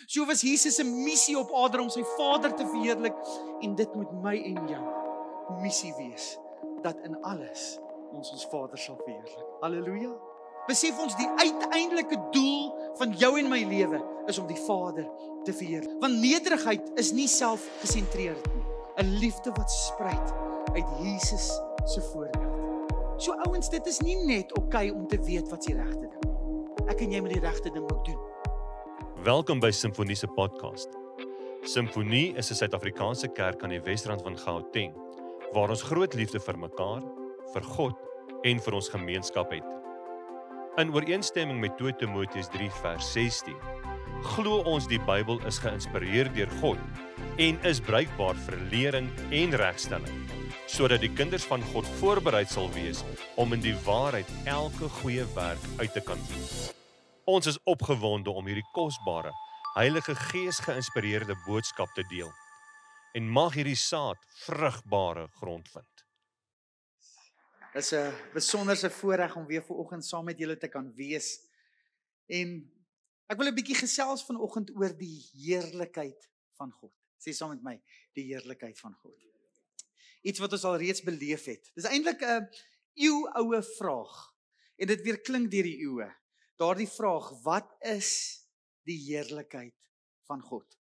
So was Jesus 'n missie op aarde om sy Vader te verheerlik, en dit moet my en jou missie wees, dat in alles ons Vader sal verheerlik. Halleluja. Besef ons die uiteindelike doel van jou en my lewe is om die Vader te verheerlik. Want nederigheid is nie selfgesentreerd nie. 'n liefde wat spruit uit Jesus se voorbeeld. So ouens, dit is nie net oukei om te weet wat die regte ding is. Ek en jy moet die regte ding ook doen. Welkom by Simfonie se podcast. Simfonie is 'n Suid-Afrikaanse kerk aan die Wesrand van Gauteng, waar ons groot liefde vir mekaar, vir God en vir ons gemeenskap het. In ooreenstemming met 2 Timoteus 3 vers 16, glo ons die Bybel is geïnspireer deur God en is bruikbaar vir lering en regstelling, sodat die kinders van God voorbereid sal wees om in die waarheid elke goeie werk uit te kan doen. Ons is opgewonde om hierdie kosbare, Heilige Gees geïnspireerde boodskap te deel en mag hierdie saad vrugbare grond vind. Dit is 'n besonderse voorreg om weer vanoggend saam met julle te kan wees. En ek wil 'n bietjie gesels vanoggend oor die heerlikheid van God. Sê saam met my, die heerlikheid van God. Iets wat ons al reeds beleef het. Dis eintlik 'n eeuoue vraag. En dit weer klink deur die eeue. Daardie vraag, wat is die heerlikheid van God?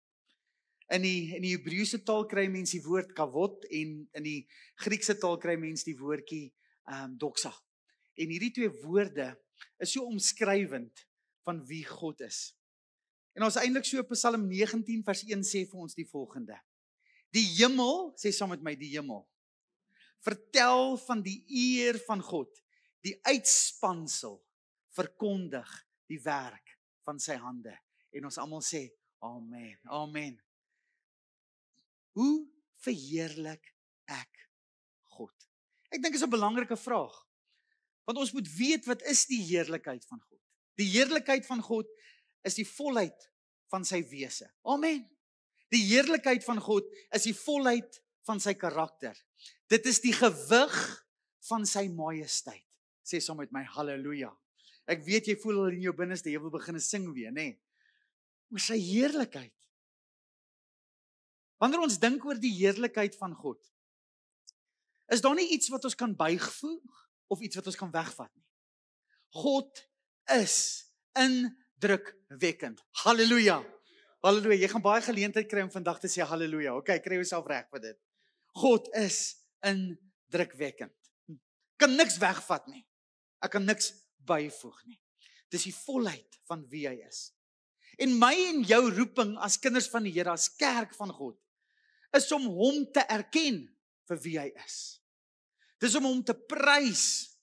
In die Hebreëse taal kry mens die woord kavod en in die Griekse taal kry mens die woordjie doxa. En hierdie twee woorde is so omskrywend van wie God is. En ons eintlik so Psalm 19 vers 1 sê vir ons die volgende. Die hemel, sê saam met my, die hemel, vertel van die eer van God. Die uitspansel verkondig die werk van sy hande. En ons almal sê, amen, amen. Hoe verheerlik ek God? Ek dink is 'n belangrike vraag. Want ons moet weet, wat is die heerlikheid van God? Die heerlikheid van God is die volheid van sy wese. Amen. Die heerlikheid van God is die volheid van sy karakter. Dit is die gewig van sy majesteit. Sê saam met my, halleluja. Ek weet jy voel al in jou binneste, jy wil begin sing weer, nê? Oor sy heerlikheid. Wanneer ons dink oor die heerlikheid van God, is daar nie iets wat ons kan bygevoeg of iets wat ons kan wegvat nie. God is indrukwekkend. Halleluja. Halleluja. Jy gaan baie geleentheid kry om vandag te sê halleluja. Okay, kry jouself reg vir dit. God is indrukwekkend. Kan niks wegvat nie. Ek kan niks byvoeg nie. Dis die volheid van wie hy is. En my en jou roeping as kinders van die Here, as kerk van God, is om hom te erken vir wie hy is. Dis om hom te prys.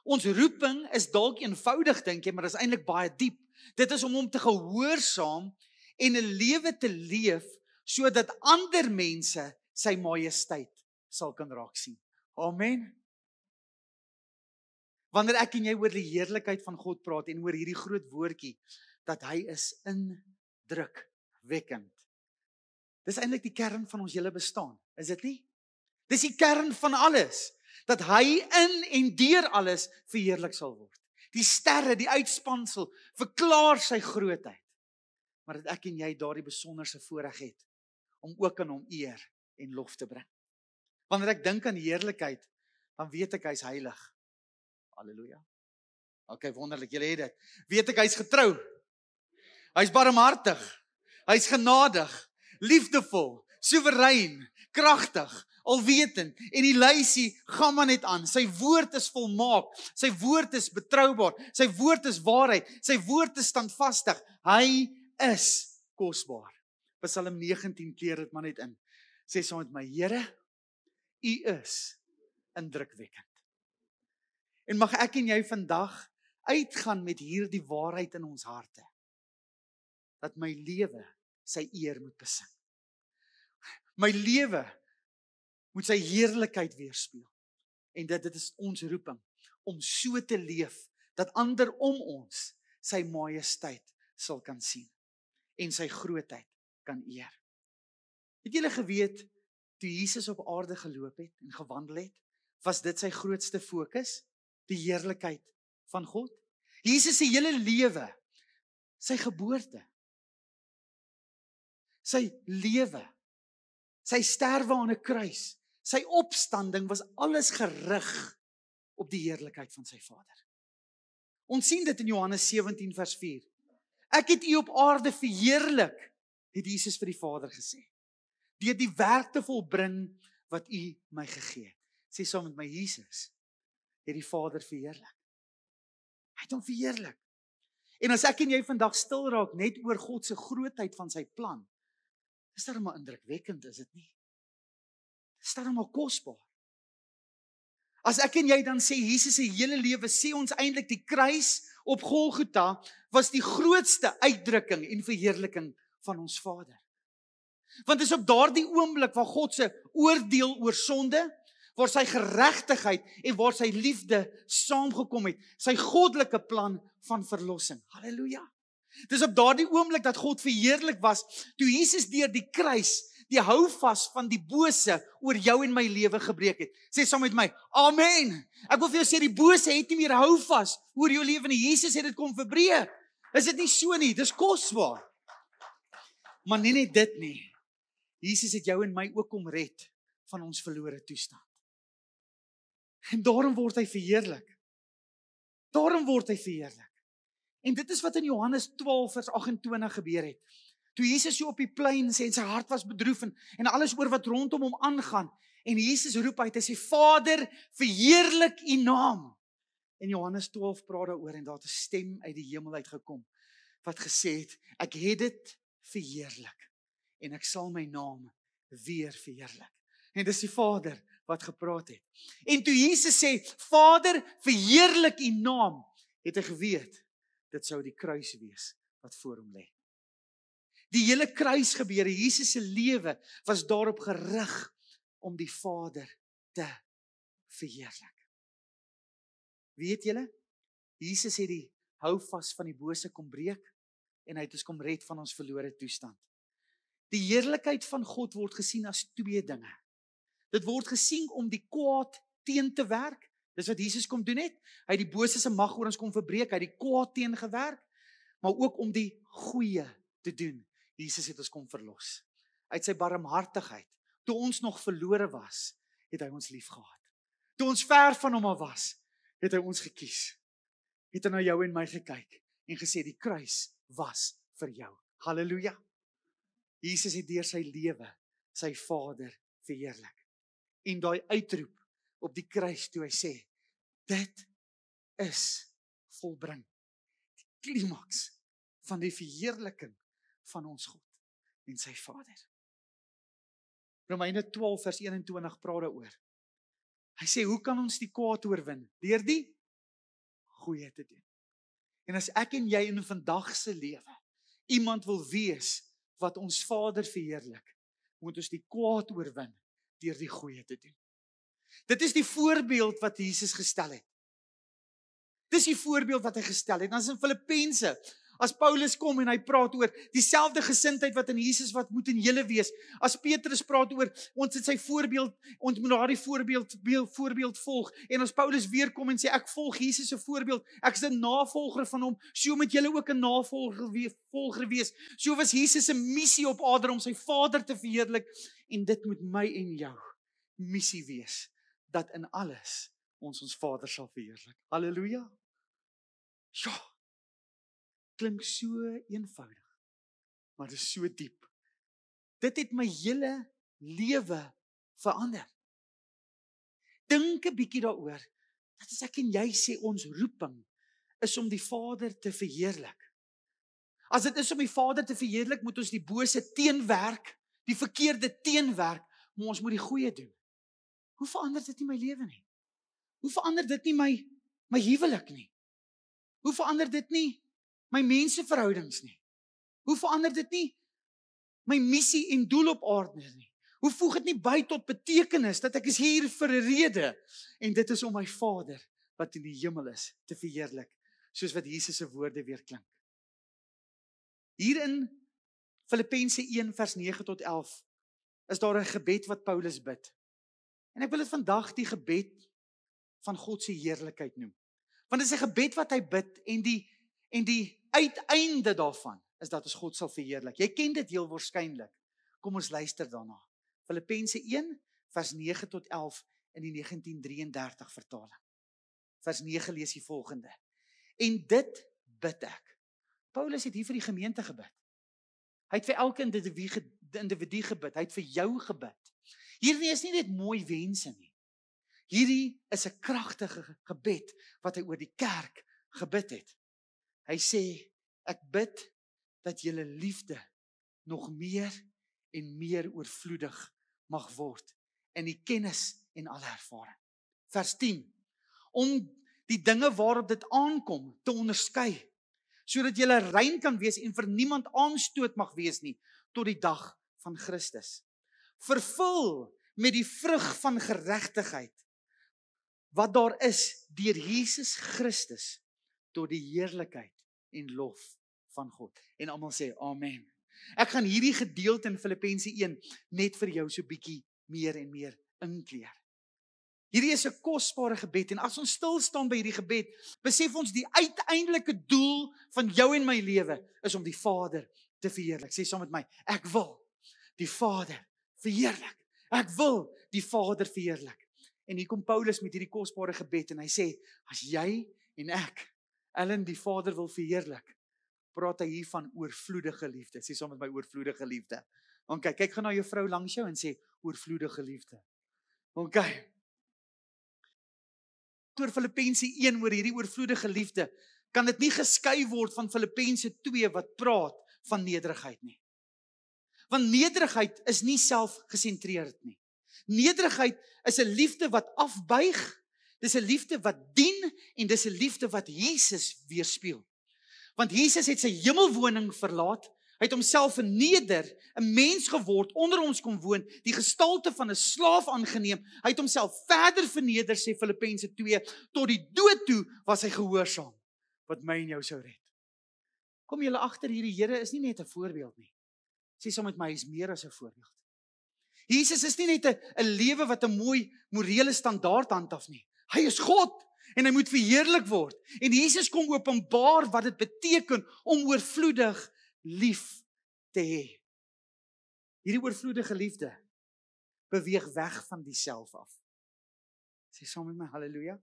Ons roeping is dalk eenvoudig, dink jy, maar dit is eintlik baie diep. Dit is om hom te gehoorsaam en 'n lewe te leef sodat ander mense sy majesteit sal kan raak sien. Amen. Wanneer ek en jy oor die heerlikheid van God praat en oor hierdie groot woordjie, dat hy is indrukwekkend. Dis eintlik die kern van ons hele bestaan, is dit nie? Dis die kern van alles, dat hy in en deur alles verheerlik sal word. Die sterre, die uitspansel, verklaar sy grootheid. Maar dat ek en jy daardie besonderse voorreg het, om ook aan hom eer en lof te bring. Wanneer ek dink aan heerlikheid, dan weet ek hy is heilig. Halleluja. Okay, wonderlik, julle het dit. Weet ek, hy is getrou. Hy is barmhartig. Hy is genadig, liefdevol, soewerein, kragtig, alwetend. En die lysie gaan maar net aan. Sy woord is volmaak. Sy woord is betroubaar. Sy woord is waarheid. Sy woord is standvastig. Hy is kosbaar. Psalm 19 keer dit maar net in. Sê saam met my, Here, U is indrukwekkend. En mag ek en jy vandag uitgaan met hierdie waarheid in ons harte. Dat my lewe sy eer moet besing. My lewe moet sy heerlikheid weerspieël. En dit is ons roeping, om so te leef, dat ander om ons sy majesteit sal kan sien. En sy grootheid kan eer. Het julle geweet, toe Jesus op aarde geloop het en gewandel het, was dit sy grootste fokus? Die heerlikheid van God. Jesus se hele lewe, sy geboorte, sy lewe, sy sterwe aan 'n kruis, sy opstanding was alles gerig op die heerlikheid van sy Vader. Ons sien dit in Johannes 17 vers 4. Ek het u op aarde verheerlik, het Jesus vir die Vader gesê, deur die werk te volbring wat u my gegee het. Sê saam met my, Jesus het die Vader verheerlik. Hy het hom verheerlik. En as ek en jy vandag stil raak net oor God se grootheid van sy plan, is dit maar indrukwekkend, is dit nie? Is dit maar kosbaar? As ek en jy dan sê, Jesus se hele lewe, sê ons eintlik die kruis op Golgotha was die grootste uitdrukking en verheerliking van ons Vader. Want dit is op daardie oomblik waar God se oordeel oor sonde, waar sy geregtigheid en waar sy liefde saamgekom het, sy goddelike plan van verlossing. Halleluja. Dis op daardie oomblik dat God verheerlik was, toe Jesus deur die kruis die houvas van die bose oor jou en my lewe gebreek het. Sê saam met my, amen. Ek wil vir jou sê, die bose het nie meer houvas oor jou lewe nie. Jesus het dit kom verbreek. Is dit nie so nie? Dis kosbaar. Maar nie net dit nie. Jesus het jou en my ook kom red van ons verlore toestand. En daarom word hy verheerlik. Daarom word hy verheerlik. En dit is wat in Johannes 12 vers 28 gebeur het. Toe Jesus so op die plein sê, en sy hart was bedroef en alles oor wat rondom hom aangaan. En Jesus roep uit, hy sê, Vader, verheerlik u naam. En Johannes 12 praat daaroor en daar het 'n stem uit die hemel uitgekom wat gesê het, ek het dit verheerlik en ek sal my naam weer verheerlik. En dis die Vader wat gepraat het. En toe Jesus sê, Vader, verheerlik u naam, het hy geweet, dit sou die kruis wees wat voor hom lê. Die hele kruisgebeure, Jesus se lewe was daarop gerig om die Vader te verheerlik. Weet julle, Jesus het die houvas van die bose kom breek en hy het ons kom red van ons verlore toestand. Die heerlikheid van God word gesien as twee dinge. Dit word gesien om die kwaad teen te werk. Dis wat Jesus kom doen het. Hy het die bose se mag oor ons kom verbreek, hy het die kwaad teen gewerk, maar ook om die goeie te doen. Jesus het ons kom verlos. Uit sy barmhartigheid. Toe ons nog verlore was, het hy ons lief gehad. Toe ons ver van hom af was, het hy ons gekies. Het hy na jou en my gekyk en gesê die kruis was vir jou. Halleluja. Jesus het deur sy lewe sy Vader verheerlik. En daai uitroep op die kruis toe hy sê, dit is volbring. Die klimaks van die verheerliking van ons God en sy Vader. Romeine 12 vers 21 praat daaroor. Hy sê, hoe kan ons die kwaad oorwin? Deur die goeie te doen. En as ek en jy in vandag se lewe iemand wil wees wat ons Vader verheerlik, moet ons die kwaad oorwin deur die goeie te doen. Dit is die voorbeeld wat Jesus gestel het. Dis die voorbeeld wat hy gestel het. Dan is in Filippense, as Paulus kom en hy praat oor dieselfde gesindheid wat in Jesus wat moet in julle wees. As Petrus praat oor ons het sy voorbeeld, ons moet daardie voorbeeld volg. En as Paulus weer kom en sê ek volg Jesus se voorbeeld, ek is 'n navolger van hom, so moet julle ook 'n navolger wees. So was Jesus se missie op aarde om sy Vader te verheerlik en dit moet my en jou missie wees dat in alles ons Vader sal verheerlik. Halleluja. Ja. Klink so eenvoudig, maar dit is so diep. Dit het my hele lewe verander. Dink 'n bietjie daaroor, dat as ek en jy sê ons roeping is om die Vader te verheerlik. As dit is om die Vader te verheerlik, moet ons die bose teenwerk, die verkeerde teenwerk, maar ons moet die goeie doen. Hoe verander dit nie my lewe nie? Hoe verander dit nie my huwelik nie? Hoe verander dit nie my menseverhoudings nie? Hoe verander dit nie my missie en doel op aarde nie? Hoe voeg dit nie by tot betekenis dat ek is hier vir 'n rede en dit is om my Vader wat in die hemel is te verheerlik, soos wat Jesus se woorde weer klink. Hier in Filippense 1 vers 9 tot 11 is daar 'n gebed wat Paulus bid. En ek wil dit vandag die gebed van God se heerlikheid noem. Want dit is 'n gebed wat hy bid en die uiteinde daarvan is dat ons God sal verheerlik. Jy ken dit heel waarskynlik. Kom ons luister daarna. Filippense 1 vers 9 tot 11 in die 1933 vertaling. Vers 9 lees die volgende. En dit bid ek. Paulus het hier vir die gemeente gebid. Hy het vir elke individu gebid. Hy het vir jou gebid. Hierdie is nie net mooi wense nie. Hierdie is 'n kragtige gebed wat hy oor die kerk gebid het. Hy sê, ek bid dat julle liefde nog meer en meer oorvloedig mag word in die kennis en alle ervaring. Vers 10. Om die dinge waarop dit aankom te onderskei, sodat julle rein kan wees en vir niemand aanstoot mag wees nie, tot die dag van Christus. Vervul met die vrug van geregtigheid, wat daar is deur Jesus Christus, tot die heerlikheid en lof van God. En almal sê, amen. Ek gaan hierdie gedeelte in Filippense 1 net vir jou so bietjie meer en meer inkleer. Hierdie is 'n kosbare gebed en as ons stil staan by hierdie gebed, besef ons die uiteindelike doel van jou en my lewe is om die Vader te verheerlik. Sê saam met my, ek wil die Vader verheerlik. Ek wil die Vader verheerlik. En hier kom Paulus met hierdie kosbare gebed en hy sê, as jy en ek, Ellen, die Vader wil verheerlik, praat hy hier van oorvloedige liefde. Sê saam met my, oorvloedige liefde. Okay, kyk gaan na jou vrou langs jou en sê, oorvloedige liefde. Okay. Oor Filippense 1, oor hierdie oorvloedige liefde, kan dit nie geskei word van Filippense 2 wat praat van nederigheid nie. Want nederigheid is nie selfgesentreerd nie. Nederigheid is 'n liefde wat afbuig, dis 'n liefde wat dien en dis 'n liefde wat Jesus weerspieël. Want Jesus het sy hemelwoning verlaat, hy het homself verneder, 'n mens geword, onder ons kom woon, die gestalte van 'n slaaf aangeneem, hy het homself verder verneder, sê Filippense 2, tot die dood toe was hy gehoorsaam, wat my en jou sou red. Kom julle agter, hierdie Here is nie net 'n voorbeeld nie. Sê saam met my, hy is meer as 'n voorbeeld. Jesus is nie net 'n lewe wat 'n mooi morele standaard handhaaf nie. Hy is God en hy moet verheerlik word. En Jesus kom openbaar wat dit beteken om oorvloedig lief te hê. Hierdie oorvloedige liefde beweeg weg van die self af. Sê saam met my, halleluja.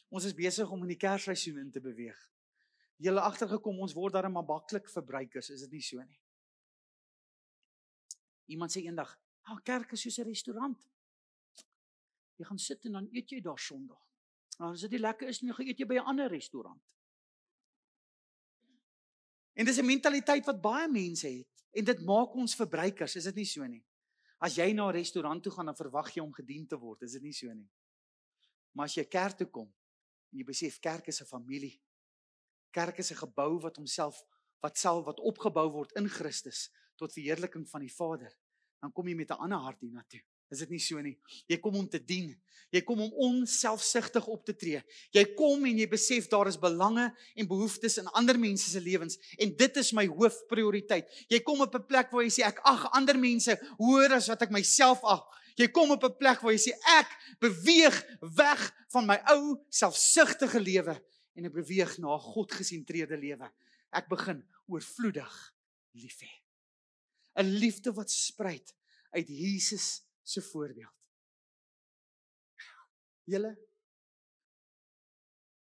Ons is besig om in die Kersseisoen in te beweeg. Julle agtergekom, ons word daarom maar maklik verbruikers, is dit nie so nie? Iemand sê eendag, kerk is soos 'n restaurant. Jy gaan sit en dan eet jy daar Sondag. Nou as dit nie lekker is nie, gaan eet jy by 'n ander restaurant. En dis 'n mentaliteit wat baie mense het en dit maak ons verbruikers, is dit nie so nie? As jy na 'n restaurant toe gaan, dan verwag jy om gedien te word, is dit nie so nie? Maar as jy kerk toe kom en jy besef kerk is 'n familie. Kerk is 'n gebou wat opgebou word in Christus tot verheerliking van die Vader. Dan kom jy met 'n ander hart hiernatoe. Is dit nie so nie? Jy kom om te dien. Jy kom om onselfsugtig op te tree. Jy kom en jy besef daar is belange en behoeftes in ander mense se lewens en dit is my hoofprioriteit. Jy kom op 'n plek waar jy sê ek ag ander mense hoër as wat ek myself ag. Jy kom op 'n plek waar jy sê ek beweeg weg van my ou selfsugtige lewe en ek beweeg na 'n God-gesentreerde lewe. Ek begin oorvloedig lief hê. 'n Liefde wat spruit uit Jesus se voorbeeld. Julle,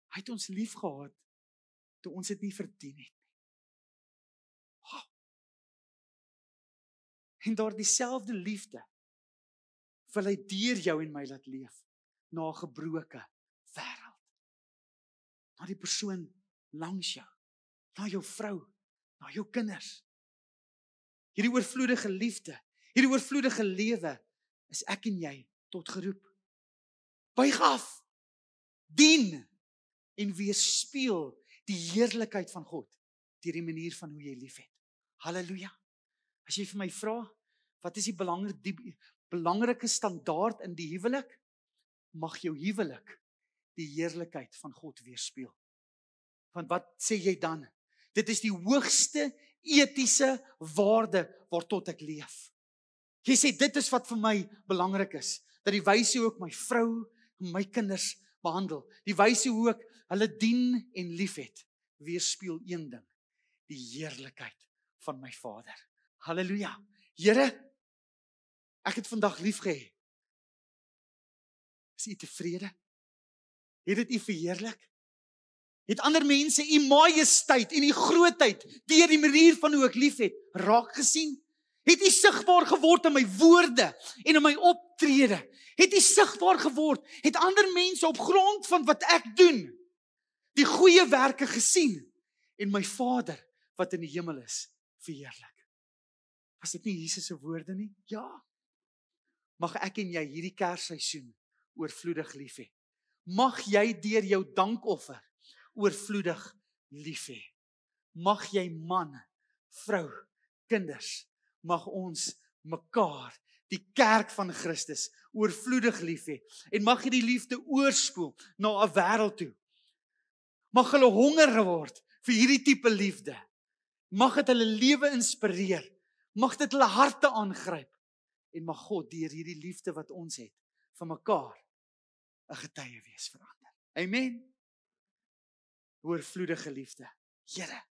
hy het ons lief gehad toe ons dit nie verdien het nie. En daar dieselfde liefde wil hy deur jou en my laat leef na 'n gebroke wêreld. Na die persoon langs jou, na jou vrou, na jou kinders. Hierdie oorvloedige liefde, hierdie oorvloedige lewe is ek en jy tot geroep. Buig af, dien en weerspieël die heerlikheid van God deur die manier van hoe jy liefhet. Halleluja. As jy vir my vra, wat is die belangrike standaard in die huwelik? Mag jou huwelik die heerlikheid van God weerspieël. Want wat sê jy dan? Dit is die hoogste etiese waarde waartot ek leef. Jy sê dit is wat vir my belangrik is, dat die wyse hoe ek my vrou en my kinders behandel, die wyse hoe ek hulle dien en liefhet, weerspieël een ding, die heerlikheid van my Vader. Halleluja. Here, ek het vandag lief gehê. Is u tevrede? Het dit u verheerlik? Het ander mense u majesteit en u grootheid deur die manier van hoe ek lief het, raak gesien? Het u sigbaar geword in my woorde en in my optrede? Het u sigbaar geword? Het ander mense op grond van wat ek doen, die goeie werke gesien en my Vader wat in die hemel is, verheerlik? Was dit nie Jesus se woorde nie? Ja. Mag ek en jy hierdie Kersseisoen oorvloedig lief hê. Mag jy deur jou dankoffer oorvloedig lief hê. Mag jy man, vrou, kinders, mag ons mekaar, die kerk van Christus, oorvloedig lief hê. En mag jy die liefde oorspoel na 'n wêreld toe. Mag hulle honger word vir hierdie tipe liefde. Mag dit hulle lewe inspireer. Mag dit hulle harte aangryp. En mag God deur hierdie liefde wat ons het vir mekaar 'n getuie wees vir ander. Amen. Oorvloedige liefde. Here,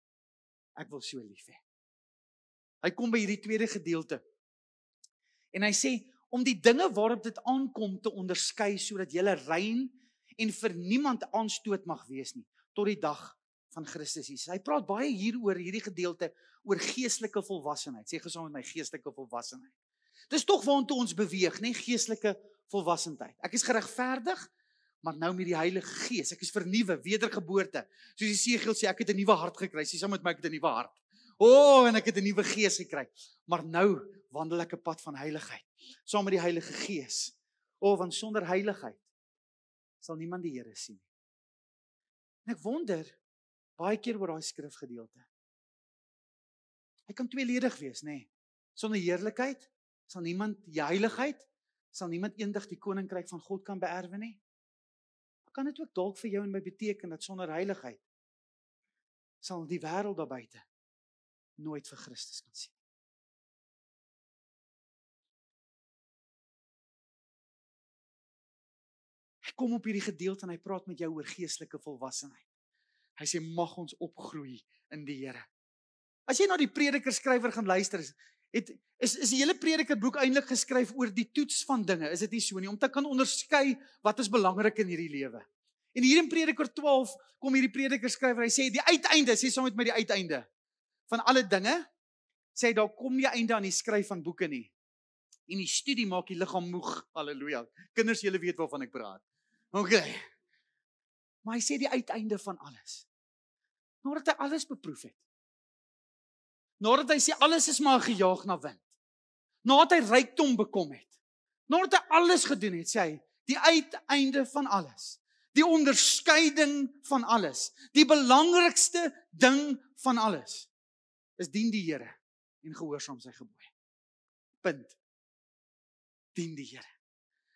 ek wil so lief hê. Hy kom by hierdie tweede gedeelte. En hy sê om die dinge waarop dit aankom te onderskei sodat jy rein en vir niemand aanstoot mag wees nie tot die dag van Christus Jesus. Hy praat baie hier oor hierdie gedeelte oor geestelike volwassenheid. Sê gesaam met my, geestelike volwassenheid. Dis tog waantoe ons beweeg, né? Geestelike volwassenheid. Ek is geregverdig, maar nou met die Heilige Gees. Ek is vernuwe, wedergeboorte. Soos Jesegiel sê, ek het 'n nuwe hart gekry. Sê saam met my, ek het 'n nuwe hart. En ek het 'n nuwe gees gekry. Maar nou wandel ek 'n pad van heiligheid, saam met die Heilige Gees. Want sonder heiligheid sal niemand die Here sien. En ek wonder baie keer oor daai skrifgedeelte. Hy kan tweeledig wees, né? Sonder heerlikheid sal niemand die heiligheid, sal niemand eendag die koninkryk van God kan beerwe nie. Kan dit ook dalk vir jou en my beteken dat sonder heiligheid sal die wêreld daar buite nooit vir Christus kan sien. Hy kom op hierdie gedeelte en hy praat met jou oor geestelike volwassenheid. Hy sê mag ons opgroei in die Here. As jy na die Prediker-skrywer gaan luister, is die hele Predikerboek eintlik geskryf oor die toets van dinge, is dit nie so nie, om te kan onderskei wat is belangrik in hierdie lewe. En hier in Prediker 12 kom hierdie Prediker-skrywer, hy sê die uiteinde, sê saam met my die uiteinde van alle dinge, sê daar kom nie einde aan die skryf van boeke nie. En die studie maak die liggaam moeg. Halleluja. Kinders, julle weet waarvan ek praat. Okay. Maar hy sê die uiteinde van alles. Nadat hy alles beproef het. Nadat hy sê alles is maar gejaag na wind. Nadat hy rykdom bekom het. Nadat hy alles gedoen het, sê hy die uiteinde van alles. Die onderskeiding van alles. Die belangrikste ding van alles is dien die Here en gehoorsaam sy gebooie. Punt. Dien die Here.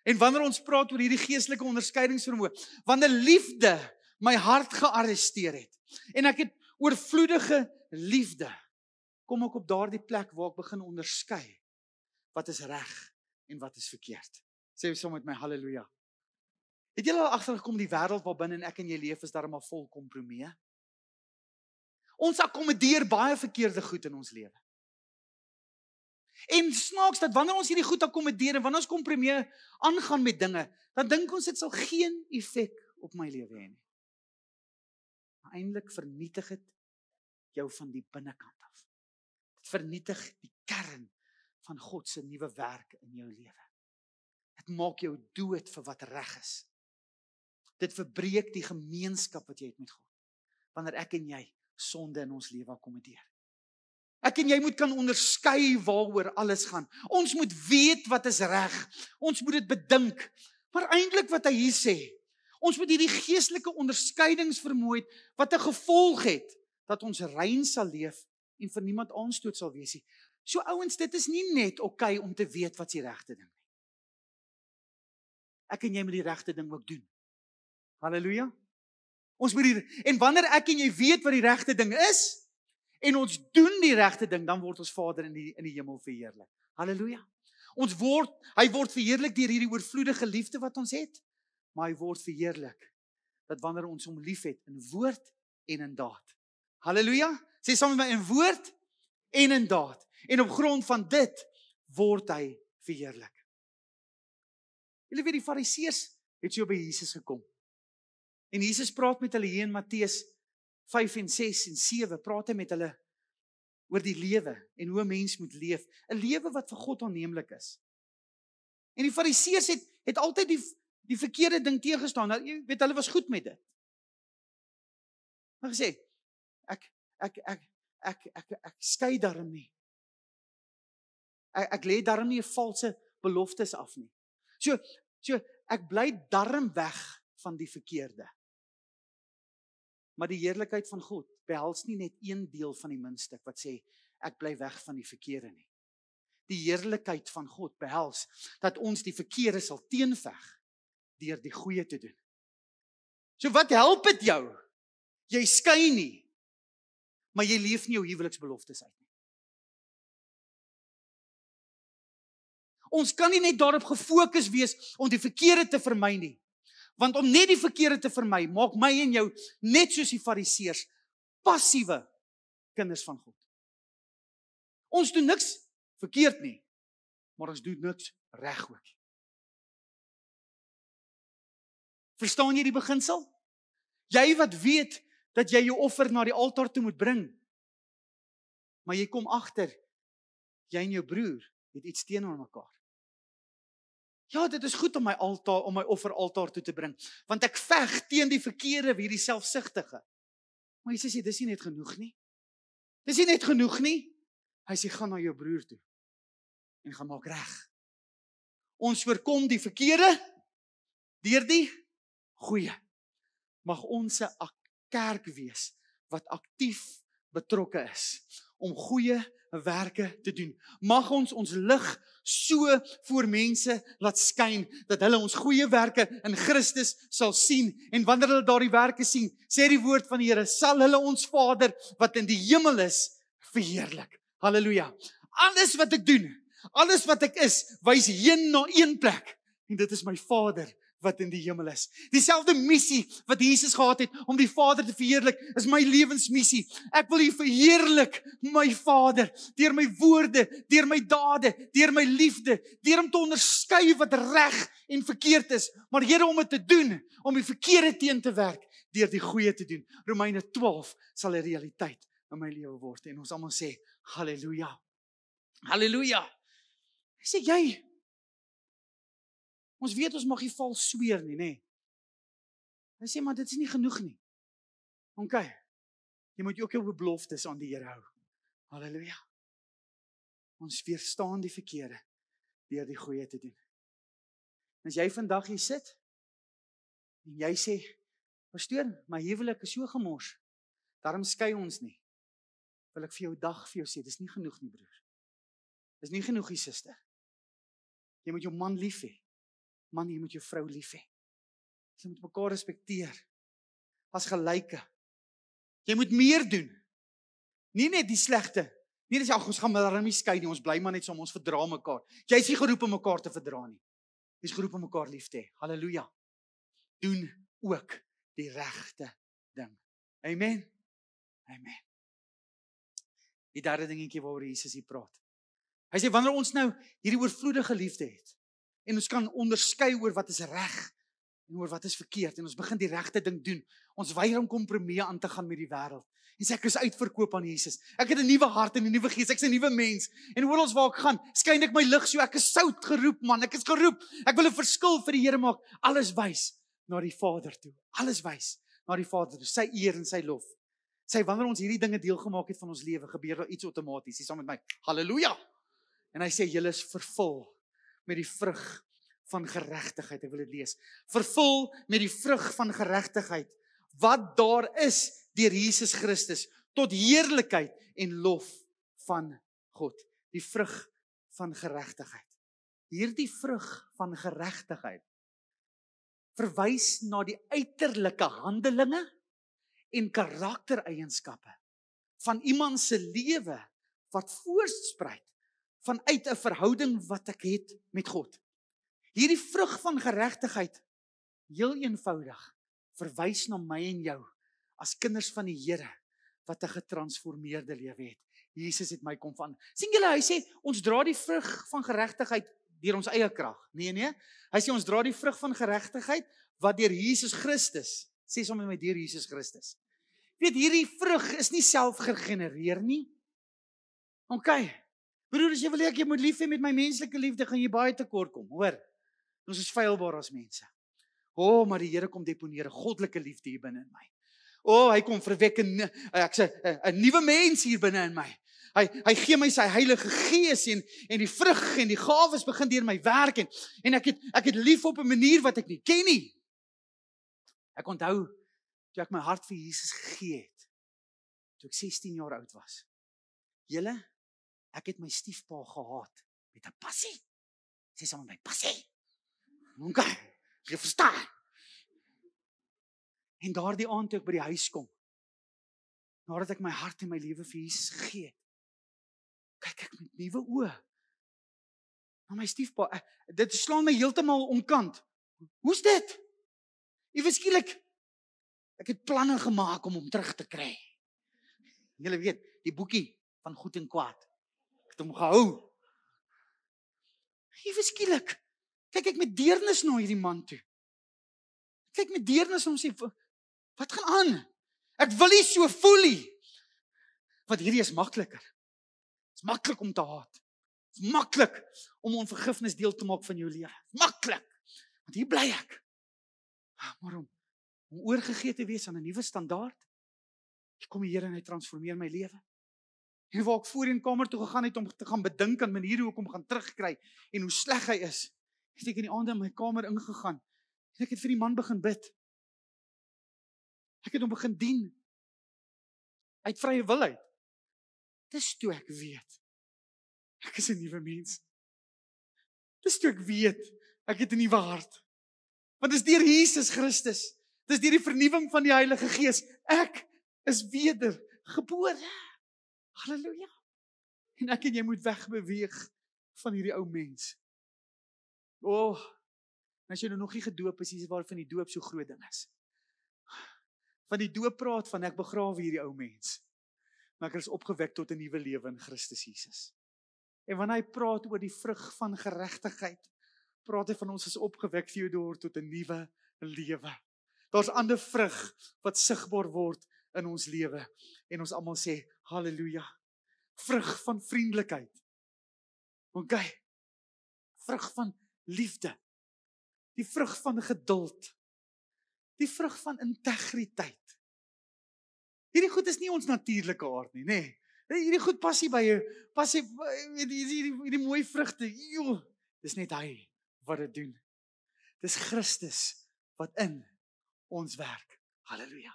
En wanneer ons praat oor hierdie geestelike onderskeidingsvermoë, wanneer liefde my hart gearresteer het en ek het oorvloedige liefde, kom ek op daardie plek waar ek begin onderskei wat is reg en wat is verkeerd. Sê saam met my haleluja. Het julle al agtergekom die wêreld waarbinne ek en jy leef is darem maar vol kompromieë? Ons akkommodeer baie verkeerde goed in ons lewe. En snaaks dat wanneer ons hierdie goed akkommodeer en wanneer ons kompromieë aangaan met dinge, dan dink ons dit sal geen effek op my lewe hê nie. Maar eintlik vernietig dit jou van die binnekant af. Dit vernietig die kern van God se nuwe werk in jou lewe. Dit maak jou dood vir wat reg is. Dit verbreek die gemeenskap wat jy het met God. Wanneer ek en jy sonde in ons lewe akkommodeer. Ek en jy moet kan onderskei waaroor alles gaan. Ons moet weet wat is reg. Ons moet dit bedink. Maar eintlik wat hy hier sê, ons moet hierdie geestelike onderskeidingsvermoë wat 'n gevolg het dat ons rein sal leef en vir niemand aanstoot sal wees nie. So ouens, dit is nie net okay om te weet wat die regte ding is. Ek en jy moet die regte ding ook doen. Halleluja. Ons moet en wanneer ek en jy weet wat die regte ding is en ons doen die regte ding, dan word ons Vader in die hemel verheerlik. Halleluja. Hy word verheerlik deur hierdie oorvloedige liefde wat ons het, maar hy word verheerlik dat wanneer ons hom liefhet in woord en in daad. Halleluja. Sê saam met my in woord en in daad. En op grond van dit word hy verheerlik. Julle weet die Fariseërs het so by Jesus gekom. En Jesus praat met hulle hier in Matteus 5 en 6 en 7, praat hy met hulle oor die lewe en hoe 'n mens moet leef. 'n Lewe wat vir God aanneemlik is. En die Fariseërs het altyd die verkeerde ding teëgestaan. Nou, jy weet, hulle was goed met dit. Maar gesê, ek skei daarom nie. Ek lê daarom nie 'n valse beloftes af nie. So ek bly darm weg van die verkeerde. Maar die heerlikheid van God behels nie net een deel van die muntstuk wat sê ek bly weg van die verkeerde nie. Die heerlikheid van God behels dat ons die verkeerde sal teenveg deur die goeie te doen. So wat help dit jou? Jy skei nie, maar jy leef nie jou huweliksbeloftes uit nie. Ons kan nie net daarop gefokus wees om die verkeerde te vermy nie. Want om net die verkeerde te vermy, maak my en jou net soos die Fariseërs, passiewe kinders van God. Ons doen niks verkeerd nie, maar ons doen niks reg ook. Verstaan jy die beginsel? Jy wat weet dat jy jou offer na die altaar toe moet bring, maar jy kom agter, jy en jou broer het iets teenoor mekaar. Ja, dit is goed om my offer altaar toe te bring, want ek veg teen die verkeerde, hierdie selfsugtige. Maar Jesus sê, dis nie net genoeg nie. Dis nie net genoeg nie. Hy sê, gaan na jou broer toe en gaan maak reg. Ons voorkom die verkeerde deur die goeie. Mag ons 'n kerk wees wat aktief betrokke is om goeie werke te doen. Mag ons lig so voor mense laat skyn dat hulle ons goeie werke in Christus sal sien, en wanneer hulle daardie werke sien, sê die woord van die Here, sal hulle ons Vader wat in die hemel is verheerlik. Halleluja. Alles wat ek doen, alles wat ek is, wys heen na een plek, en dit is my Vader wat in die hemel is. Dieselfde missie wat Jesus gehad het om die Vader te verheerlik, is my lewensmissie. Ek wil U verheerlik, my Vader, deur my woorde, deur my dade, deur my liefde, deur om te onderskei wat reg en verkeerd is, maar Here, om dit te doen, om die verkeerde teen te werk, deur die goeie te doen. Romeine 12 sal 'n realiteit in my lewe word, en ons almal sê, halleluja, halleluja. Ek sê, jy, ons weet ons mag nie vals sweer nie, nê? Hy sê, maar dit is nie genoeg nie. OK, jy moet ook jou beloftes aan die Here hou. Halleluja. Ons weerstaan die verkeerde deur die goeie te doen. As jy vandag hier sit en jy sê, pastoor, my huwelik is so gemors, daarom skei ons nie. Wil ek vir jou sê, dis nie genoeg nie, broer. Dis nie genoeg, suster. Jy moet jou man lief hê. Man, jy moet jou vrou lief hê. Jy moet mekaar respekteer as gelyke. Jy moet meer doen. Nie net die slegte. Nie dis ag, ons gaan maar nie skei nie, ons bly maar net saam, ons verdra mekaar. Jy is nie geroep om mekaar te verdra nie. Jy is geroep om mekaar lief te hê. Halleluja. Doen ook die regte ding. Amen. Amen. Die derde dingetjie waaroor Jesus hier praat. Hy sê, wanneer ons nou hierdie oorvloedige liefde het, en ons kan onderskei oor wat is reg en oor wat is verkeerd, en ons begin die regte ding doen, ons weier om kompromieë aan te gaan met die wêreld, en sê ek is uitverkoop aan Jesus, ek het 'n nuwe hart en 'n nuwe gees, ek is 'n nuwe mens, en oral waar ek gaan, skyn ek my lig so, ek is sout geroep, man, ek is geroep, ek wil 'n verskil vir die Here maak, alles wys na die Vader toe, alles wys na die Vader toe, sy eer en sy lof. Sê, wanneer ons hierdie dinge deel gemaak het van ons lewe, gebeur daar iets outomaties, sê saam met my, halleluja, en hy sê, julle is vervul met die vrug van geregtigheid. Ek wil dit lees. Vervul met die vrug van geregtigheid wat daar is deur Jesus Christus tot heerlikheid en lof van God. Die vrug van geregtigheid. Hierdie vrug van geregtigheid verwys na die uiterlike handelinge en karaktereienskappe van iemand se lewe wat voortspruit vanuit 'n verhouding wat ek het met God. Hierdie vrug van geregtigheid, heel eenvoudig, verwys na my en jou as kinders van die Here wat 'n getransformeerde lewe het. Jesus het my kom verander. Sien julle, hy sê, ons dra die vrug van geregtigheid deur ons eie krag. Nee. Hy sê, ons dra die vrug van geregtigheid wat deur Jesus Christus, sê sommer met deur Jesus Christus. Weet, hierdie vrug is nie self gegenereer nie. OK. Broer, as jy wil hê ek moet lief hê met my menslike liefde, gaan jy baie tekort kom, hoor. Ons is feilbaar as mense. Maar die Here kom deponeer 'n goddelike liefde hier binne in my. Hy kom verwek 'n nuwe mens hier binne in my. Hy gee my sy Heilige Gees en die vrug en die gawes begin deur my werk en ek het lief op 'n manier wat ek nie ken nie. Ek onthou toe ek my hart vir Jesus gegee het, toe ek 16 jaar oud was. Julle, ek het my stiefpa gehaat met 'n passie. Sê saam met my, passie. OK, jy verstaan. En daardie aand toe ek by die huis kom, nadat ek my hart en my lewe vir Jesus gegee het, kyk ek met nuwe oë na my stiefpa. Dit slaan my heeltemal omkant. Hoe's dit? Ewe skielik, ek het planne gemaak om hom terug te kry. Julle weet, die boekie van goed en kwaad. Ek het hom gehou. Ewe skielik, kyk ek met deernis na hierdie man toe. Kyk met deernis na hom sê, wat gaan aan? Ek wil nie so voel nie. Want hierdie is makliker. Dit is maklik om te haat. Dit is maklik om onvergifnis deel te maak van jou lewe. Maklik. Want hier bly ek. Maar om oorgegee te wees aan 'n nuwe standaard, kom die Here en hy transformeer my lewe. En waar ek voorheen kamer toe gegaan het om te gaan bedink aan maniere hoe ek hom gaan terugkry en hoe sleg hy is, het ek in die aande in my kamer ingegaan en ek het vir die man begin bid. Ek het hom begin dien uit vrye wil uit. Dis toe ek weet, ek is 'n nuwe mens. Dis toe ek weet, ek het 'n nuwe hart. Want dis deur Jesus Christus, dis deur die vernuwing van die Heilige Gees, ek is wedergebore. Halleluja. En ek en jy moet wegbeweeg van hierdie ou mens. As jy nog nie gedoop is, is waarvan die doop so groot ding is. Van die doop praat van ek begrawe hierdie ou mens, maar ek is opgewek tot 'n nuwe lewe in Christus Jesus. En wanneer hy praat oor die vrug van geregtigheid, praat hy van ons is opgewek Theodor tot 'n nuwe lewe. Daar's ander vrug wat sigbaar word in ons lewe en ons almal sê halleluja. Vrug van vriendelikheid. OK. Vrug van liefde. Die vrug van geduld. Die vrug van integriteit. Hierdie goed is nie ons natuurlike aard nie, nê? Hierdie goed pas nie by jou, hierdie mooi vrugte. Dis net hy wat dit doen. Dis Christus wat in ons werk. Halleluja.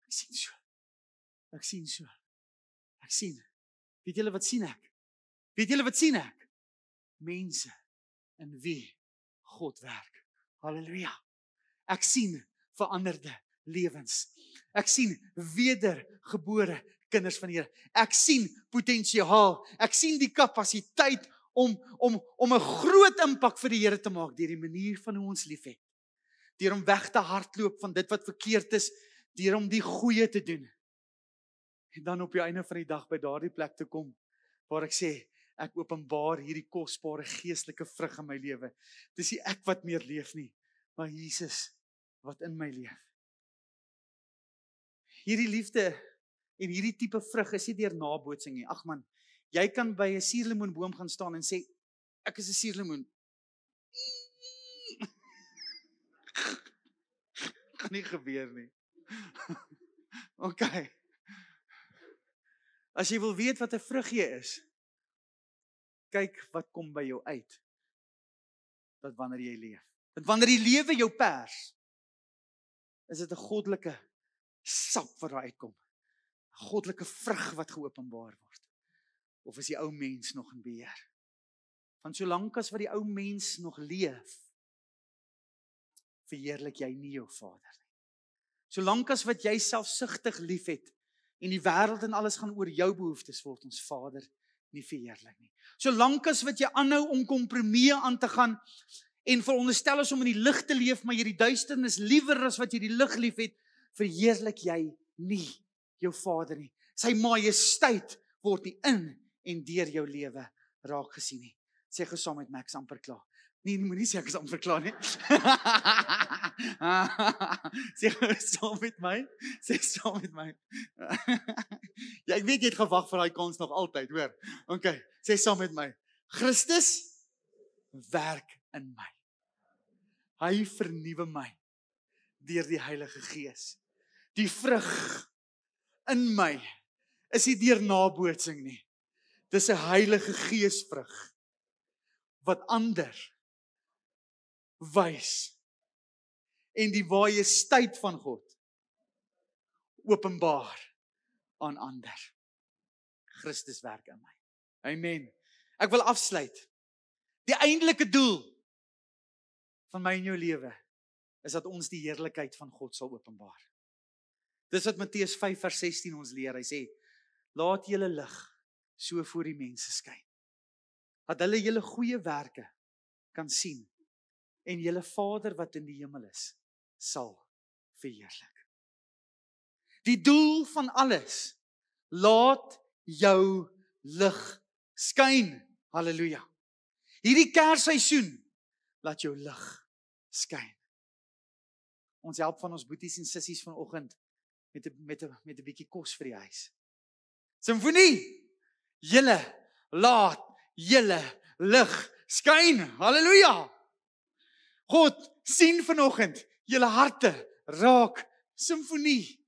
Ek sien so. Ek sien. Weet julle wat sien ek? Mense in wie God werk. Halleluja. Ek sien veranderde lewens. Ek sien wedergebore kinders van die Here. Ek sien potensiaal. Ek sien die kapasiteit om 'n groot impak vir die Here te maak deur die manier van hoe ons liefhet. Deur om weg te hardloop van dit wat verkeerd is, deur om die goeie te doen. En dan op die einde van die dag by daardie plek te kom waar ek sê, ek openbaar hierdie kosbare geestelike vrug in my lewe. Dis nie ek wat meer leef nie, maar Jesus wat in my leef. Hierdie liefde en hierdie tipe vrug is nie deur nabootsing nie. Ag man, jy kan by 'n suurlemoenboom gaan staan en sê, ek is 'n suurlemoen. Kan nie gebeur nie. OK. As jy wil weet wat 'n vrug jy is, kyk wat kom by jou uit. Dat wanneer jy leef. Dat wanneer die lewe jou pers, is dit 'n goddelike sap wat daar uitkom. 'n Goddelike vrug wat geopenbaar word. Of is die ou mens nog in beheer? Want solank as wat die ou mens nog leef, verheerlik jy nie jou Vader nie. Solank as wat jy selfsugtig liefhet en die wêreld en alles gaan oor jou behoeftes, word ons Vader nie verheerlik nie. Solank as wat jy aanhou om kompromieë aan te gaan en veronderstel is om in die lig te leef, maar jy die duisternis liewer as wat jy die lig liefhet, verheerlik jy nie jou Vader nie. Sy majesteit word nie in en deur jou lewe raak gesien nie. Sê gou saam met my, ek is amper klaar. Nee, moenie sê ek is amper klaar nie. Sê gou saam met my. Sê saam met my. Ja, ek weet jy het gewag vir daai kans nog altyd, hoor. Okay, sê saam met my. Christus werk in my. Hy vernuwe my deur die Heilige Gees. Die vrug in my is nie deur nabootsing nie. Dis 'n Heilige Gees vrug wat ander wys en die majesteit van God openbaar aan ander. Christus werk in my. Amen. Ek wil afsluit. Die eintlike doel van my en jou lewe is dat ons die heerlikheid van God sal openbaar. Dis wat Matteus 5 vers 16 ons leer. Hy sê, laat julle lig so voor die mense skyn, dat hulle julle goeie werke kan sien en julle Vader wat in die hemel is, sal verheerlik. Die doel van alles, laat jou lig skyn. Halleluja. Hierdie Kersseisoen, laat jou lig skyn. Ons help van ons boeties en sissies vanoggend met 'n bietjie kos vir die huis. Simfonie, julle laat julle lig skyn. Halleluja. God sien vanoggend julle harte raak simfonie.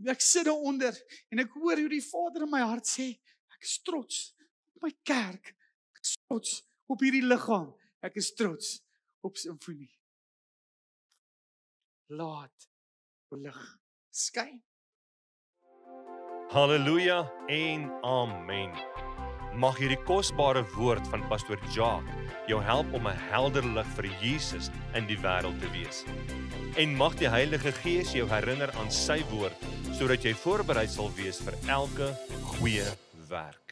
Ek sit daaronder en ek hoor hoe die Vader in my hart sê, ek is trots op my kerk. Ek is trots op hierdie liggaam. Ek is trots op simfonie. Laat lig skyn. Halleluja en amen. Mag hierdie kosbare woord van Pastoor Jacques jou help om 'n helder lig vir Jesus in die wêreld te wees. En mag die Heilige Gees jou herinner aan sy woord, sodat jy voorberei sal wees vir elke goeie werk.